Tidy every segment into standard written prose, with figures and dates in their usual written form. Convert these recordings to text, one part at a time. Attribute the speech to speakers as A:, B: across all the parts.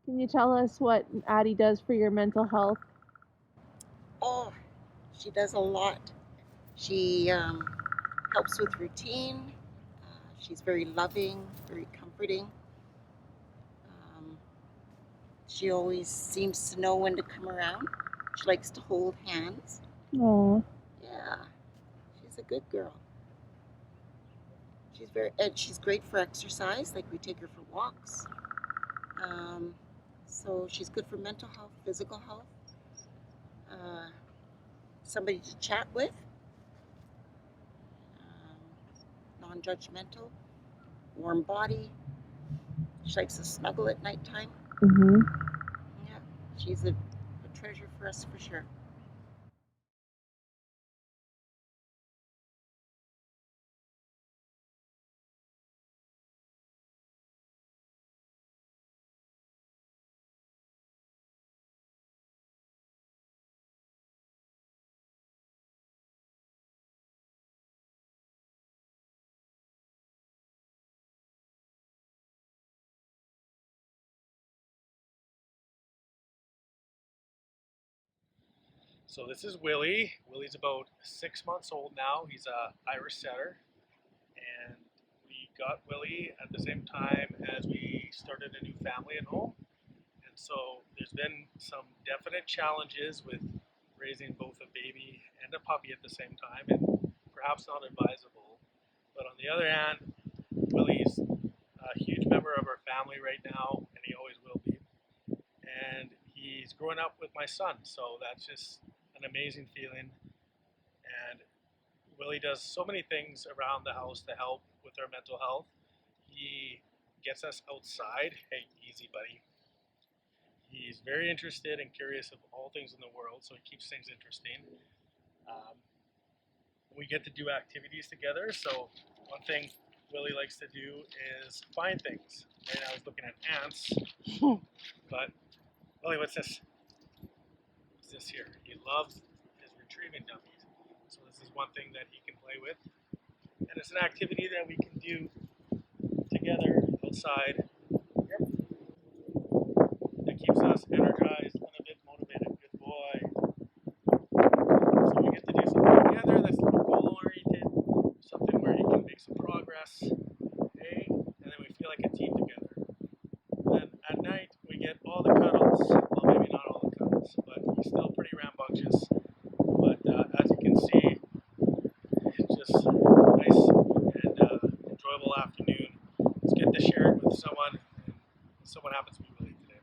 A: Can you tell us what Addie does for your mental health?
B: Oh, she does a lot. She helps with routine. She's very loving, very comforting. Um, she always seems to know when to come around. She likes to hold hands.
A: Oh,
B: Yeah, she's a good girl. She's great for exercise. Like we take her for walks. Um, so she's good for mental health, physical health. Uh, Somebody to chat with. Non-judgmental, warm body. She likes to snuggle at nighttime.
A: mm-hmm.
B: Yeah, she's a treasure for us for sure.
C: So this is Willie. Willie's about 6 months old now. He's a Irish setter, and we got Willie at the same time as we started a new family at home. And so there's been some definite challenges with raising both a baby and a puppy at the same time, and perhaps not advisable. But on the other hand, Willie's a huge member of our family right now, and he always will be. And he's growing up with my son, so that's just an amazing feeling. And Willie does so many things around the house to help with our mental health. He gets us outside. Hey, easy, buddy. He's very interested and curious of all things in the world, so he keeps things interesting. Um, we get to do activities together. So one thing Willie likes to do is find things. Right now he's looking at ants, but Willie, what's this? What's this here? He loves his retrieving dummies. So this is one thing that he can play with, and it's an activity that we can do together outside. Yep. That keeps us energized and a bit motivated. Good boy. So we get to do something together that's a little goal oriented, something where he can make some progress. Okay, and then we feel like a team together. And then at night we get all the cuddles. Well, maybe not all the cuddles, but he's still pretty rambunctious. But as you can see, it's just nice and enjoyable afternoon. It's good to share it with someone, and someone happens to be Willie today.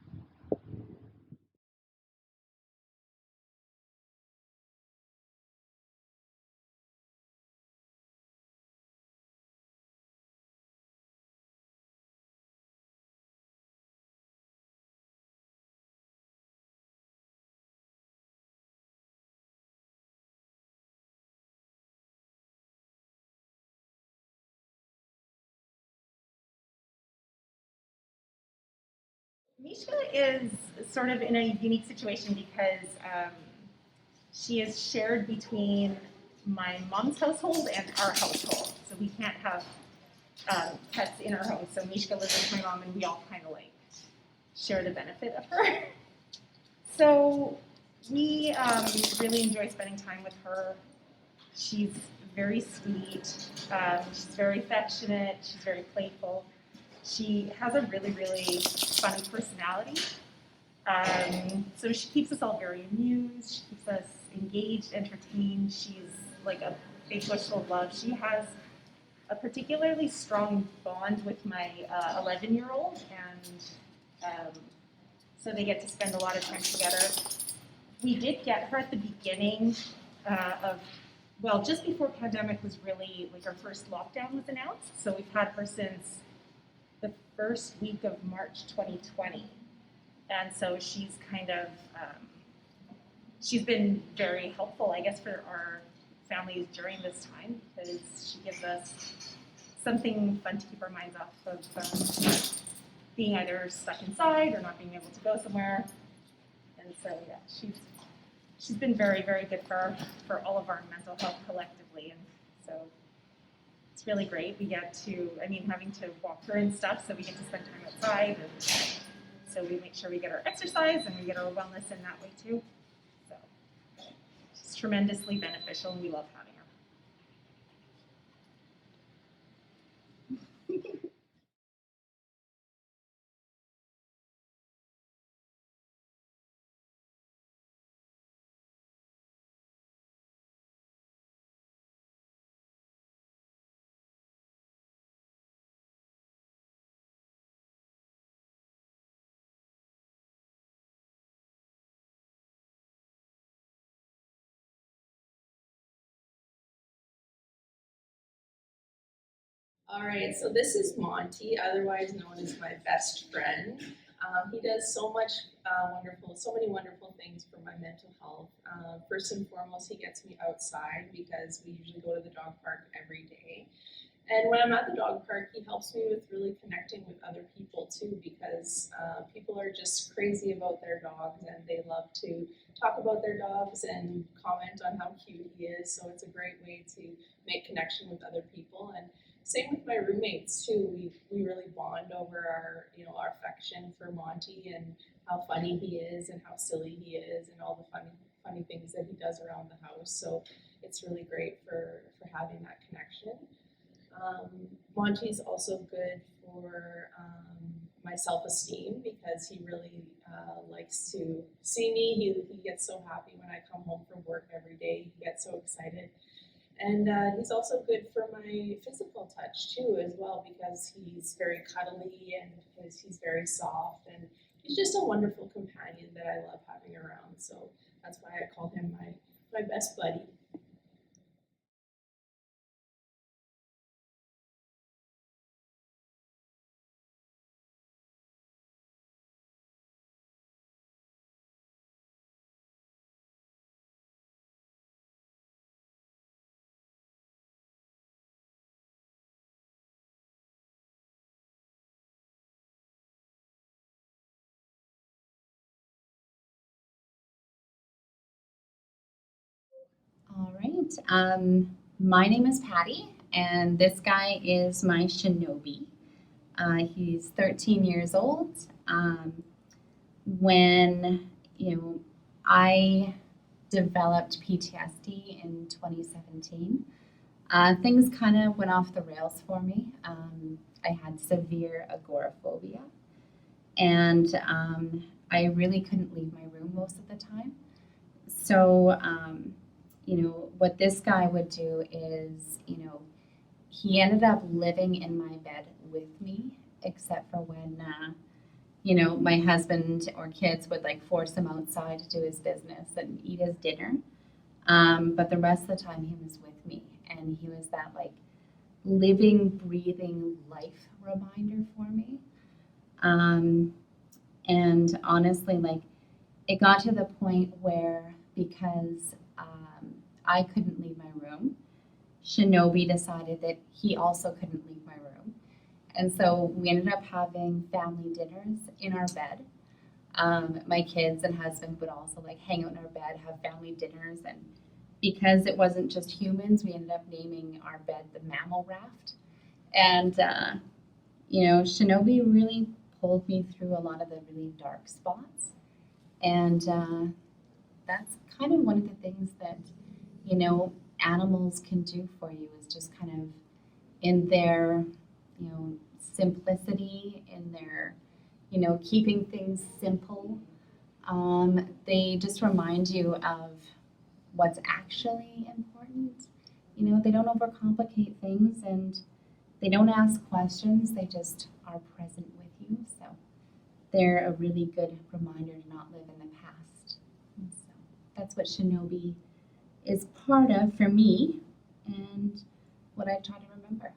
D: Mishka is sort of in a unique situation because she is shared between my mom's household and our household. So we can't have pets in our home. So Mishka lives with my mom, and we all kind of like share the benefit of her. So we really enjoy spending time with her. She's very sweet. She's very affectionate. She's very playful. She has a really, really funny personality. So she keeps us all very amused. She keeps us engaged, entertained. She's like a big bushel of love. She has a particularly strong bond with my 11-year-old, and so they get to spend a lot of time together. We did get her at the beginning of, well, just before pandemic was really, like our first lockdown was announced. So we've had her since the first week of March 2020. And so she's kind of, she's been very helpful, I guess, for our families during this time, because she gives us something fun to keep our minds off of being either stuck inside or not being able to go somewhere. And so, yeah, she's been very, very good for all of our mental health collectively. And so it's really great. We get to, I mean, having to walk her and stuff, so we get to spend time outside and so we make sure we get our exercise and we get our wellness in that way too. So it's tremendously beneficial, and we love having her.
E: All right, so this is Monty, otherwise known as my best friend. He does so much so many wonderful things for my mental health. First and foremost, he gets me outside because we usually go to the dog park every day. And when I'm at the dog park, he helps me with really connecting with other people too, because people are just crazy about their dogs and they love to talk about their dogs and comment on how cute he is. So it's a great way to make connection with other people. And same with my roommates too. We really bond over our affection for Monty and how funny he is and how silly he is and all the funny things that he does around the house. So it's really great for having that connection. Monty's also good for my self-esteem because he really likes to see me. He gets so happy when I come home from work every day. He gets so excited. And he's also good for my physical touch too, as well, because he's very cuddly and he's very soft, and he's just a wonderful companion that I love having around. So that's why I call him my best buddy.
F: All right. My name is Patty, and this guy is my Shinobi. He's 13 years old. When I developed PTSD in 2017, things kind of went off the rails for me. I had severe agoraphobia, and I really couldn't leave my room most of the time. So, what this guy would do is, he ended up living in my bed with me, except for when, my husband or kids would like force him outside to do his business and eat his dinner. But the rest of the time, he was with me, and he was that like living, breathing life reminder for me. And honestly, like it got to the point where because I couldn't leave my room, Shinobi decided that he also couldn't leave my room. And so we ended up having family dinners in our bed. My kids and husband would also like hang out in our bed, have family dinners. And because it wasn't just humans, we ended up naming our bed the Mammal Raft. And, Shinobi really pulled me through a lot of the really dark spots. And that's kind of one of the things that, animals can do for you is just kind of in their, simplicity, in their, keeping things simple. They just remind you of what's actually important. They don't overcomplicate things and they don't ask questions. They just are present with you. So they're a really good reminder to not live in the past. And so that's what Shinobi is part of for me and what I try to remember.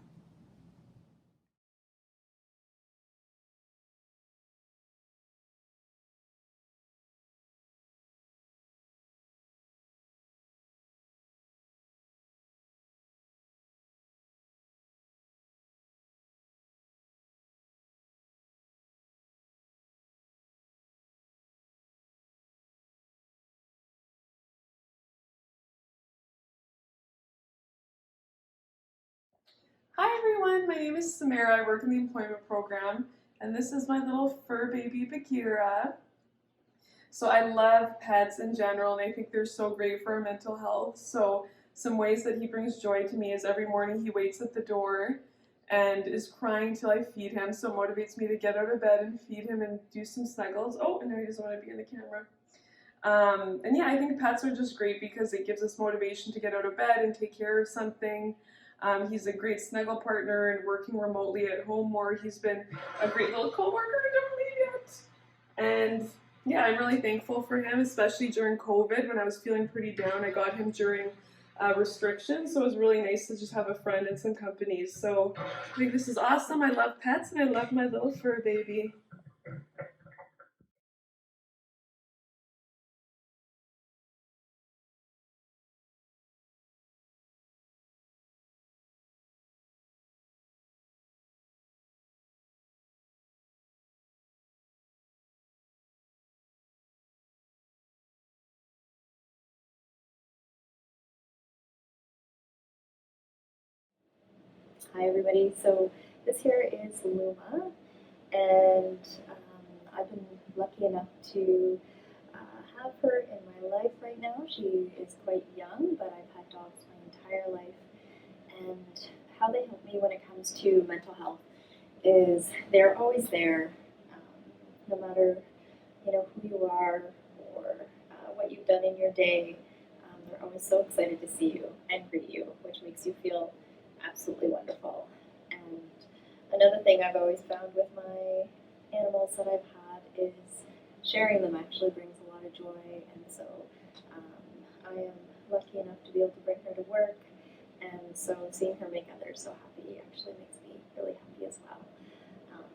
G: Hi everyone, my name is Samara. I work in the employment program, And this is my little fur baby Bagheera. So I love pets in general, and I think they're so great for our mental health. So some ways that he brings joy to me is every morning he waits at the door and is crying till I feed him. So it motivates me to get out of bed and feed him and do some snuggles. Oh, and now he doesn't want to be in the camera. And yeah, I think pets are just great because it gives us motivation to get out of bed and take care of something. He's a great snuggle partner, and working remotely at home more, he's been a great little coworker. Don't leave yet. And yeah, I'm really thankful for him, especially during COVID when I was feeling pretty down. I got him during restrictions, so it was really nice to just have a friend and some company. So I think this is awesome. I love pets, and I love my little fur baby.
H: Hi everybody, so this here is Luma, and I've been lucky enough to have her in my life right now. She is quite young, but I've had dogs my entire life, and how they help me when it comes to mental health is they're always there, no matter who you are or what you've done in your day. They're always so excited to see you and greet you, which makes you feel absolutely wonderful. And another thing I've always found with my animals that I've had is sharing them actually brings a lot of joy. And so I am lucky enough to be able to bring her to work. And so seeing her make others so happy actually makes me really happy as well. Um,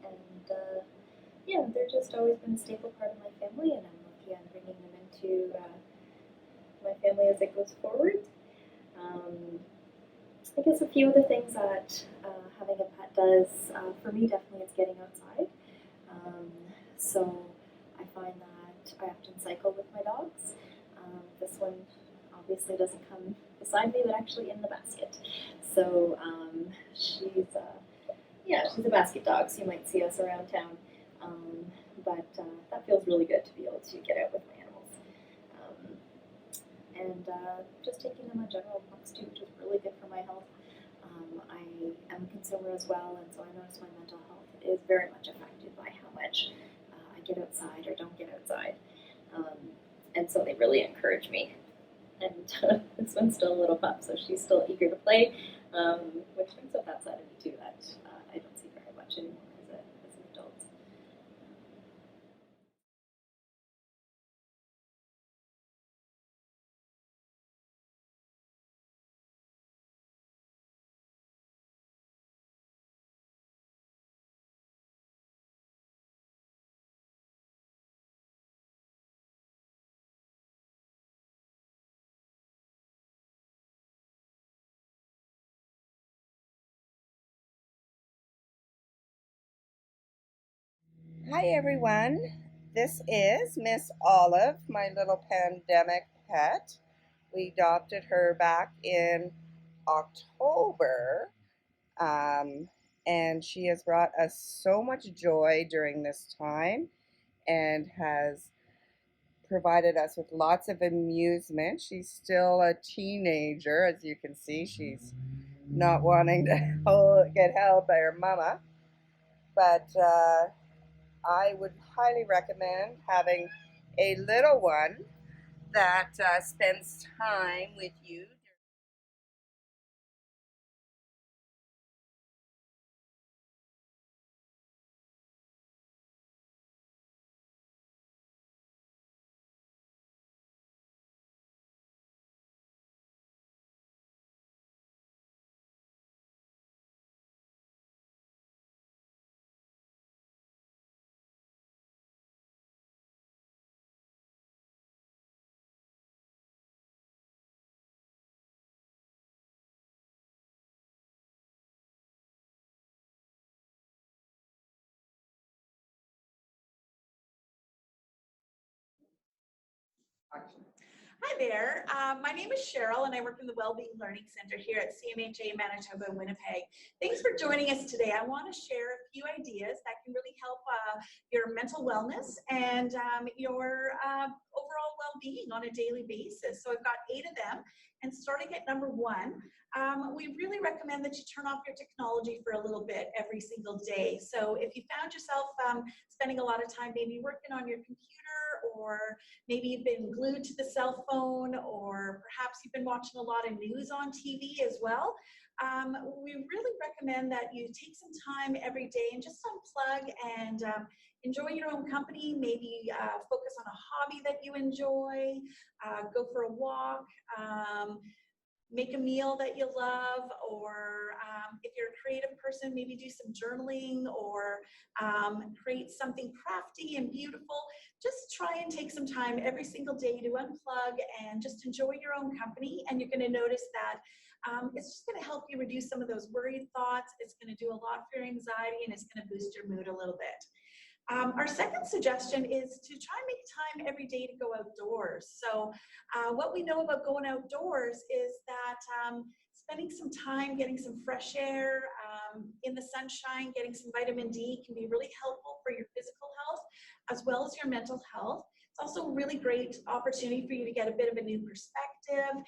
H: and yeah, they're just always been a staple part of my family, and I'm lucky I'm bringing them into my family as it goes forward. Um, I guess a few of the things that having a pet does for me definitely is getting outside. So I find that I often cycle with my dogs. This one obviously doesn't come beside me, but actually in the basket. So she's a basket dog, so you might see us around town. But that feels really good to be able to get out with my animals. And just taking them on general walks too, which is really good for my health. I am a consumer as well, and so I notice my mental health is very much affected by how much I get outside or don't get outside. And so they really encourage me. And this one's still a little pup, so she's still eager to play, which brings up that side of me too that I don't see very much anymore as an adult.
I: Hi everyone, this is Miss Olive, my little pandemic pet. We adopted her back in October, and she has brought us so much joy during this time and has provided us with lots of amusement. She's still a teenager, as you can see. She's not wanting to get held by her mama, but I would highly recommend having a little one that spends time with you.
J: Hi there. My name is Cheryl, and I work in the Wellbeing Learning Center here at CMHA Manitoba, Winnipeg. Thanks for joining us today. I want to share a few ideas that can really help your mental wellness and your overall well-being on a daily basis. So I've got 8 of them, and starting at number 1, we really recommend that you turn off your technology for a little bit every single day. So if you found yourself spending a lot of time maybe working on your computer, or maybe you've been glued to the cell phone, or perhaps you've been watching a lot of news on TV as well, we really recommend that you take some time every day and just unplug and enjoy your own company. Maybe focus on a hobby that you enjoy, go for a walk, make a meal that you love, or if you're a creative person, maybe do some journaling, or create something crafty and beautiful. Just try and take some time every single day to unplug and just enjoy your own company, and you're going to notice that it's just going to help you reduce some of those worried thoughts. It's going to do a lot for your anxiety, and it's going to boost your mood a little bit. Our second suggestion is to try and make time every day to go outdoors. So what we know about going outdoors is that spending some time getting some fresh air in the sunshine, getting some vitamin D can be really helpful for your physical health as well as your mental health. It's also a really great opportunity for you to get a bit of a new perspective,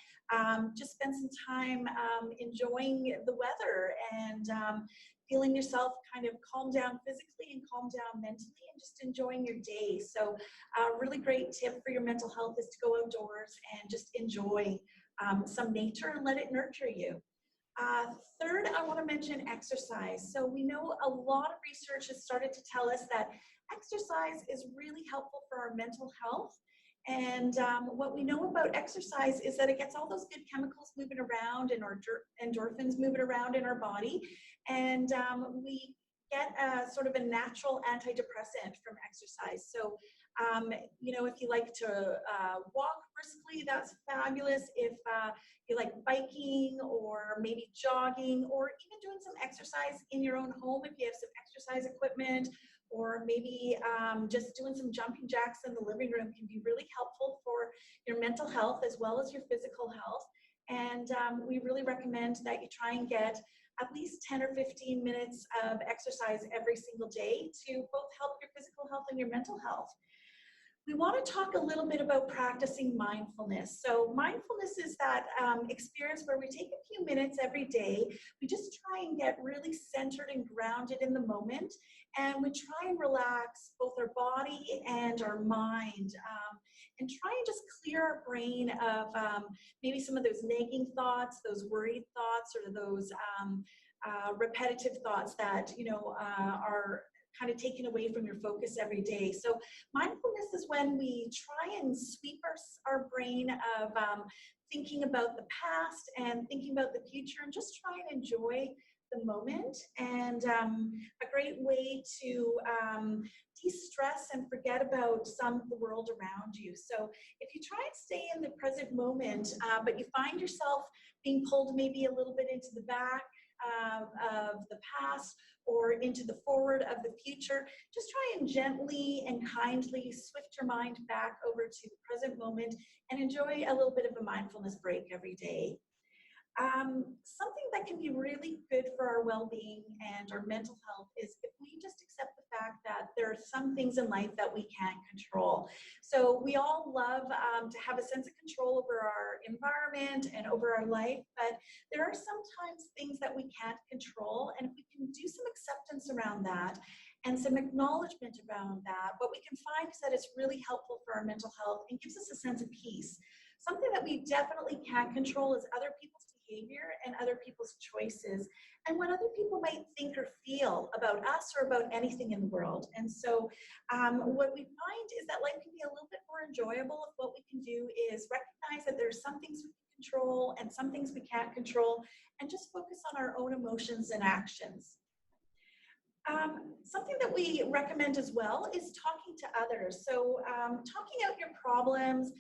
J: just spend some time enjoying the weather and feeling yourself kind of calm down physically and calm down mentally, and just enjoying your day. So a really great tip for your mental health is to go outdoors and just enjoy some nature and let it nurture you. Third, I want to mention exercise. So we know a lot of research has started to tell us that exercise is really helpful for our mental health. And what we know about exercise is that it gets all those good chemicals moving around and our endorphins moving around in our body. And we get sort of a natural antidepressant from exercise. So, you know, if you like to walk briskly, that's fabulous. If you like biking or maybe jogging, or even doing some exercise in your own home, if you have some exercise equipment, or maybe just doing some jumping jacks in the living room, can be really helpful for your mental health as well as your physical health. And we really recommend that you try and get at least 10 or 15 minutes of exercise every single day to both help your physical health and your mental health. We want to talk a little bit about practicing mindfulness. So mindfulness is that experience where we take a few minutes every day. We just try and get really centered and grounded in the moment. And we try and relax both our body and our mind, and try and just clear our brain of maybe some of those nagging thoughts, those worried thoughts, or those repetitive thoughts that, you know, are kind of taken away from your focus every day. So mindfulness is when we try and sweep our brain of thinking about the past and thinking about the future, and just try and enjoy the moment. And a great way to de-stress and forget about some of the world around you. So if you try and stay in the present moment, but you find yourself being pulled maybe a little bit into the back of the past or into the forward of the future, just try and gently and kindly swift your mind back over to the present moment and enjoy a little bit of a mindfulness break every day. Something that can be really good for our well-being and our mental health is if we just accept the fact that there are some things in life that we can't control. So we all love to have a sense of control over our environment and over our life, but there are sometimes things that we can't control, and if we can do some acceptance around that and some acknowledgement around that, what we can find is that it's really helpful for our mental health and gives us a sense of peace. Something that we definitely can't control is other people's behavior and other people's choices, and what other people might think or feel about us or about anything in the world. And so what we find is that life can be a little bit more enjoyable if what we can do is recognize that there's some things we can control and some things we can't control, and just focus on our own emotions and actions. Something that we recommend as well is talking to others. So talking out your problems,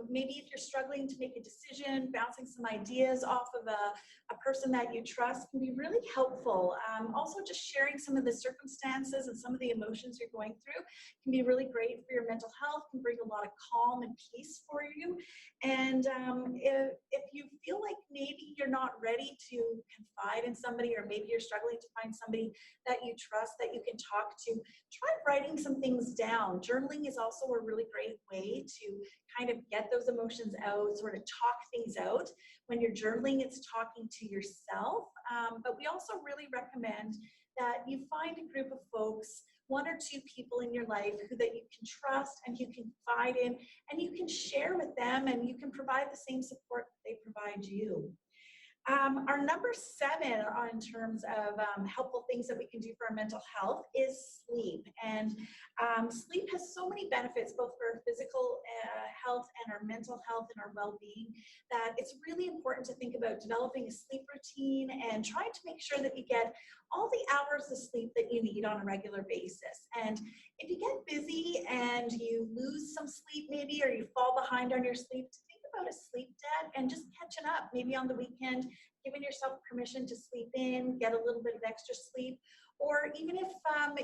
J: maybe if you're struggling to make a decision, bouncing some ideas off of a person that you trust can be really helpful. Also just sharing some of the circumstances and some of the emotions you're going through can be really great for your mental health, can bring a lot of calm and peace for you. And if you feel like maybe you're not ready to confide in somebody, or maybe you're struggling to find somebody that you trust that you can talk to, try writing some things down. Journaling is also a really great way to kind of get those emotions out, sort of talk things out. When you're journaling, it's talking to yourself. But we also really recommend that you find a group of folks, 1 or 2 people in your life that you can trust and you can confide in, and you can share with them, and you can provide the same support that they provide you. Our number 7 in terms of helpful things that we can do for our mental health is sleep. And sleep has so many benefits, both for our physical health and our mental health and our well-being, that it's really important to think about developing a sleep routine and trying to make sure that you get all the hours of sleep that you need on a regular basis. And if you get busy and you lose some sleep maybe, or you fall behind on your sleep, think about a sleep debt and just catching up, maybe on the weekend, giving yourself permission to sleep in, get a little bit of extra sleep. Or even if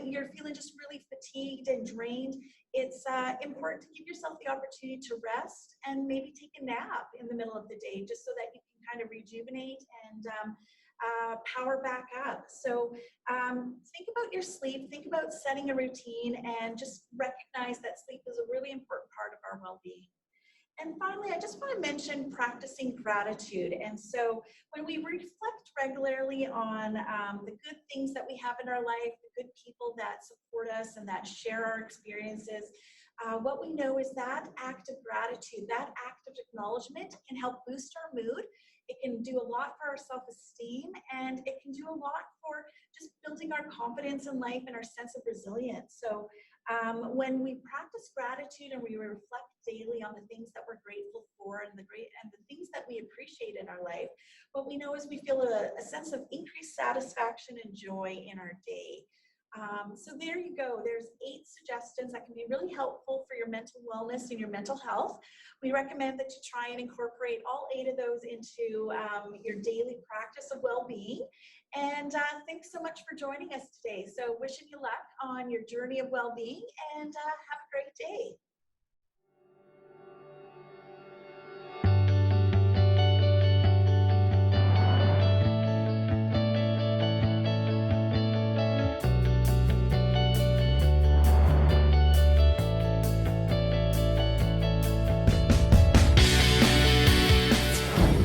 J: you're feeling just really fatigued and drained, it's important to give yourself the opportunity to rest and maybe take a nap in the middle of the day, just so that you can kind of rejuvenate and power back up. So think about your sleep, think about setting a routine, and just recognize that sleep is a really important part of our well-being. And finally, I just want to mention practicing gratitude. And so when we reflect regularly on the good things that we have in our life, the good people that support us and that share our experiences, what we know is that act of gratitude, that act of acknowledgement can help boost our mood. It can do a lot for our self-esteem, and it can do a lot for just building our confidence in life and our sense of resilience. So when we practice gratitude and we reflect daily on the things that we're grateful for and the things that we appreciate in our life, what we know is we feel a sense of increased satisfaction and joy in our day. So there you go. There's 8 suggestions that can be really helpful for your mental wellness and your mental health. We recommend that you try and incorporate all 8 of those into your daily practice of well-being. And thanks so much for joining us today. So wishing you luck on your journey of well-being, and have a great day.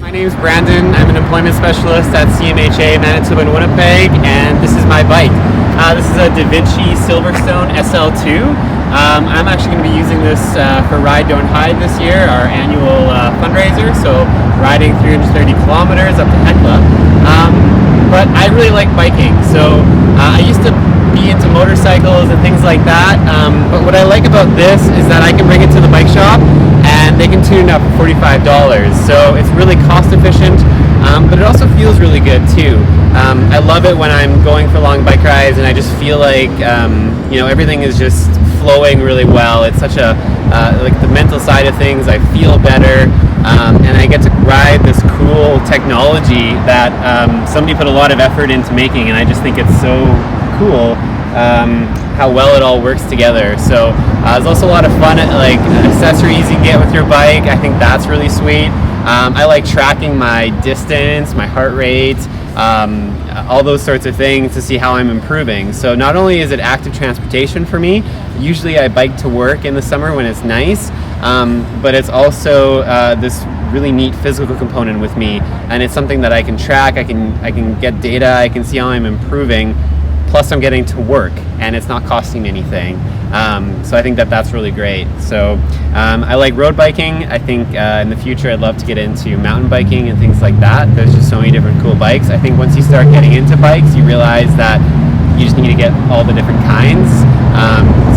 K: My name is Brandon. I'm an employment specialist at CMHA Manitoba in Winnipeg, and this is my bike. This is a Da Vinci Silverstone SL2. I'm actually going to be using this for Ride Don't Hide this year, our annual fundraiser, so riding 330 kilometers up to Hecla. But I really like biking, so I used to be into motorcycles and things like that, but what I like about this is that I can bring it to the bike shop and they can tune it up for $45, so it's really cost efficient, but it also feels really good too. I love it when I'm going for long bike rides and I just feel like everything is just flowing really well. It's such a like the mental side of things, I feel better, and I get to ride this cool technology that somebody put a lot of effort into making, and I just think it's so cool how well it all works together. So there's also a lot of fun like accessories you can get with your bike. I think that's really sweet. I like tracking my distance, my heart rate, all those sorts of things to see how I'm improving. So not only is it active transportation for me, usually I bike to work in the summer when it's nice, but it's also this really neat physical component with me, and it's something that I can track, I can get data, I can see how I'm improving, plus I'm getting to work and it's not costing me anything. So I think that that's really great. So I like road biking. I think in the future I'd love to get into mountain biking and things like that. There's just so many different cool bikes. I think once you start getting into bikes, you realize that you just need to get all the different kinds.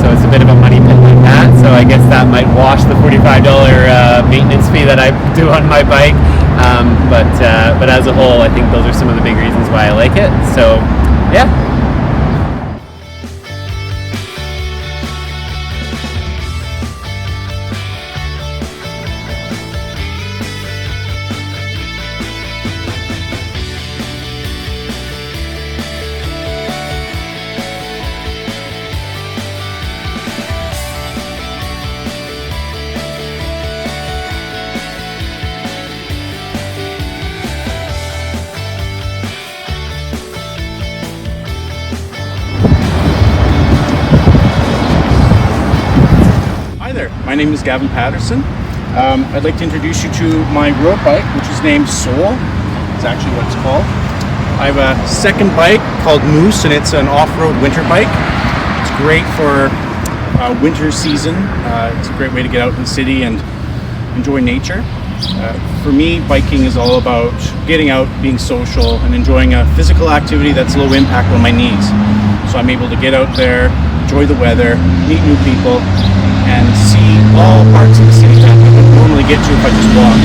K: So it's a bit of a money pit like that. So I guess that might wash the $45 maintenance fee that I do on my bike. But as a whole, I think those are some of the big reasons why I like it. So yeah.
L: my name is Gavin Patterson. I'd like to introduce you to my road bike, which is named Soul. It's actually what it's called. I have a second bike called Moose, and it's an off-road winter bike. It's great for winter season. It's a great way to get out in the city and enjoy nature. For me, biking is all about getting out, being social, and enjoying a physical activity that's low impact on my knees. So I'm able to get out there, enjoy the weather, meet new people, and see all parts of the city that I would normally get to if I just walked.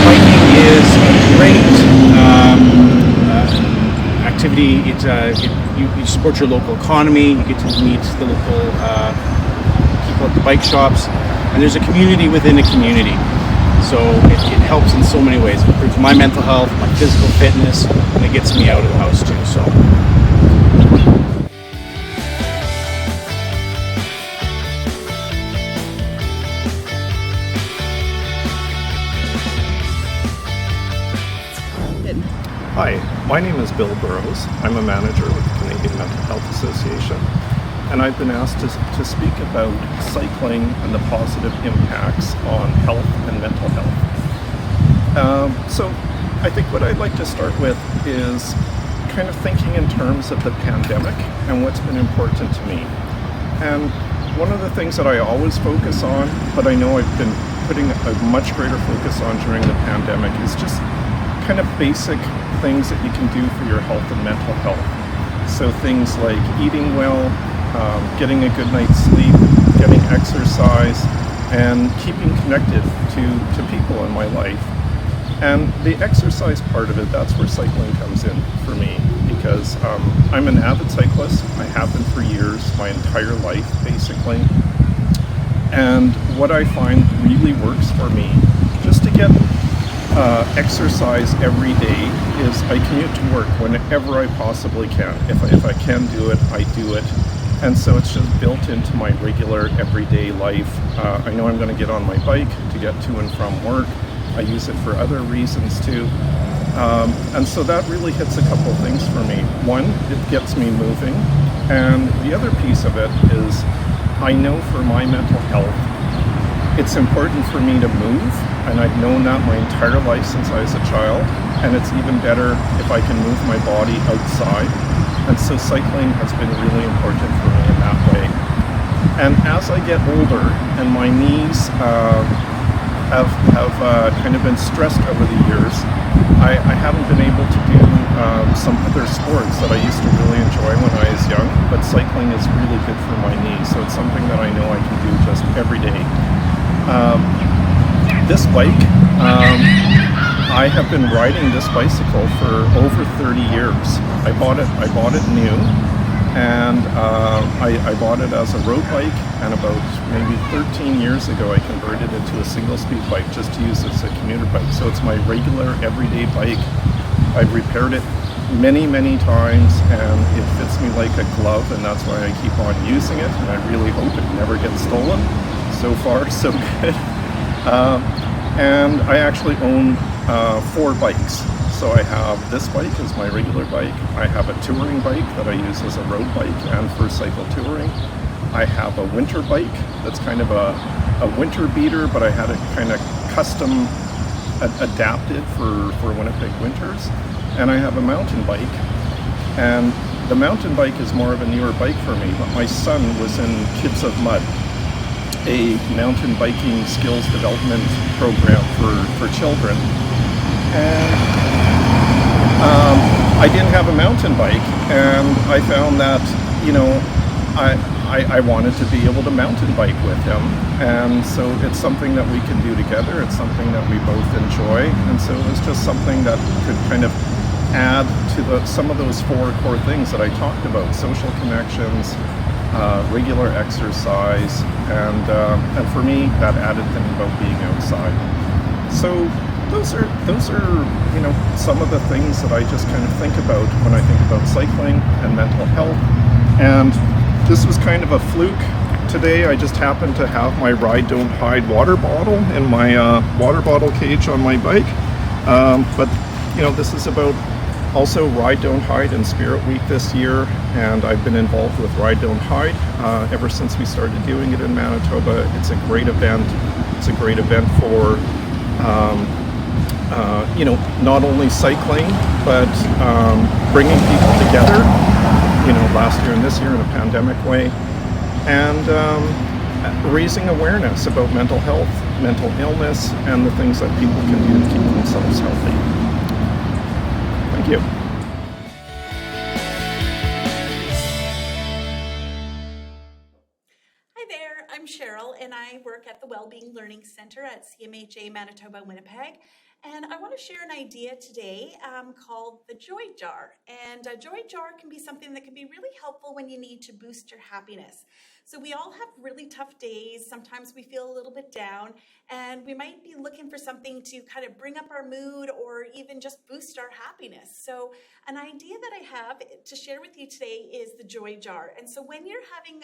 L: Biking is a great activity. You support your local economy, you get to meet the local people at the bike shops, and there's a community within a community. So it helps in so many ways. It improves my mental health, my physical fitness, and it gets me out of the house too. So.
M: Hi, my name is Bill Burrows. I'm a manager with the Canadian Mental Health Association, and I've been asked to speak about cycling and the positive impacts on health and mental health. So I think what I'd like to start with is kind of thinking in terms of the pandemic and what's been important to me. And one of the things that I always focus on, but I know I've been putting a much greater focus on during the pandemic, is just kind of basic things that you can do for your health and mental health. So things like eating well, getting a good night's sleep, getting exercise, and keeping connected to people in my life. And the exercise part of it, that's where cycling comes in for me, because I'm an avid cyclist. I have been for years, my entire life basically. And what I find really works for me, just to get exercise every day, is I commute to work whenever I possibly can. If I can do it, I do it. And so it's just built into my regular everyday life. I know I'm going to get on my bike to get to and from work. I use it for other reasons too. And so that really hits a couple things for me. One, it gets me moving. And the other piece of it is I know for my mental health, it's important for me to move, and I've known that my entire life since I was a child, and it's even better if I can move my body outside. And so cycling has been really important for me in that way. And as I get older and my knees have kind of been stressed over the years, I haven't been able to do some other sports that I used to really enjoy when I was young, but cycling is really good for my knees, so it's something that I know I can do just every day. This bike, I have been riding this bicycle for over 30 years. I bought it new, and I bought it as a road bike, and about maybe 13 years ago I converted it to a single-speed bike just to use as a commuter bike. So it's my regular everyday bike. I've repaired it many times, and it fits me like a glove, and that's why I keep on using it, and I really hope it never gets stolen. So far, so good. And I actually own 4 bikes. So I have this bike as my regular bike. I have a touring bike that I use as a road bike and for cycle touring. I have a winter bike that's kind of a winter beater, but I had it kind of custom adapted for Winnipeg winters. And I have a mountain bike. And the mountain bike is more of a newer bike for me, but my son was in Kids of Mud, a mountain biking skills development program for children. And I didn't have a mountain bike, and I found that, I wanted to be able to mountain bike with him. And so it's something that we can do together. It's something that we both enjoy. And so it was just something that could kind of add to some of those 4 core things that I talked about: social connections, regular exercise, and for me, that added thing about being outside. So those are some of the things that I just kind of think about when I think about cycling and mental health. And this was kind of a fluke. Today I just happened to have my Ride Don't Hide water bottle in my water bottle cage on my bike. But this is about Also, Ride Don't Hide and Spirit Week this year, and I've been involved with Ride Don't Hide ever since we started doing it in Manitoba. It's a great event. It's a great event for not only cycling, but bringing people together, last year and this year in a pandemic way, and raising awareness about mental health, mental illness, and the things that people can do to keep themselves healthy. Thank you.
J: Hi there, I'm Cheryl and I work at the Wellbeing Learning Center at CMHA Manitoba Winnipeg. And I want to share an idea today called the Joy Jar. And a Joy Jar can be something that can be really helpful when you need to boost your happiness. So we all have really tough days. Sometimes we feel a little bit down and we might be looking for something to kind of bring up our mood or even just boost our happiness. So an idea that I have to share with you today is the Joy Jar. And so when you're having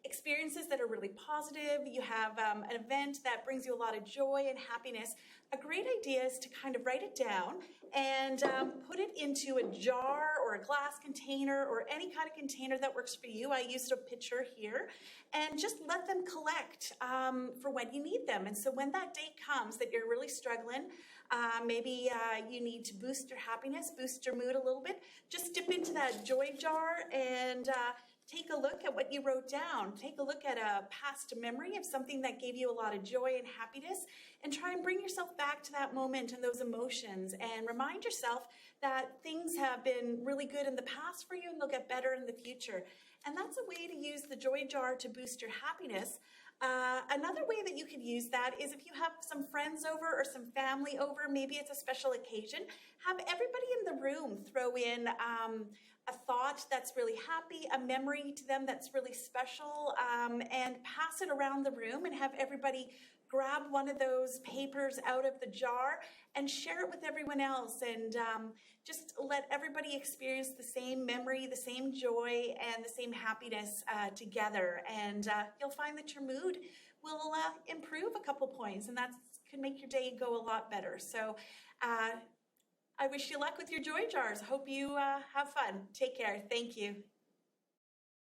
J: experiences that are really positive, you have an event that brings you a lot of joy and happiness, a great idea is to kind of write it down and put it into a jar or a glass container or any kind of container that works for you. I used a pitcher here, and just let them collect for when you need them. And so when that day comes that you're really struggling, maybe you need to boost your happiness, boost your mood a little bit, just dip into that Joy Jar and take a look at what you wrote down. Take a look at a past memory of something that gave you a lot of joy and happiness, and try and bring yourself back to that moment and those emotions, and remind yourself that things have been really good in the past for you and they'll get better in the future. And that's a way to use the Joy Jar to boost your happiness. Another way that you could use that is if you have some friends over or some family over, maybe it's a special occasion, have everybody in the room throw in a thought that's really happy, a memory to them that's really special, and pass it around the room and have everybody grab one of those papers out of the jar and share it with everyone else, and just let everybody experience the same memory, the same joy, and the same happiness together. And you'll find that your mood will improve a couple points, and that can make your day go a lot better. So I wish you luck with your Joy Jars. Hope you have fun. Take care. Thank you.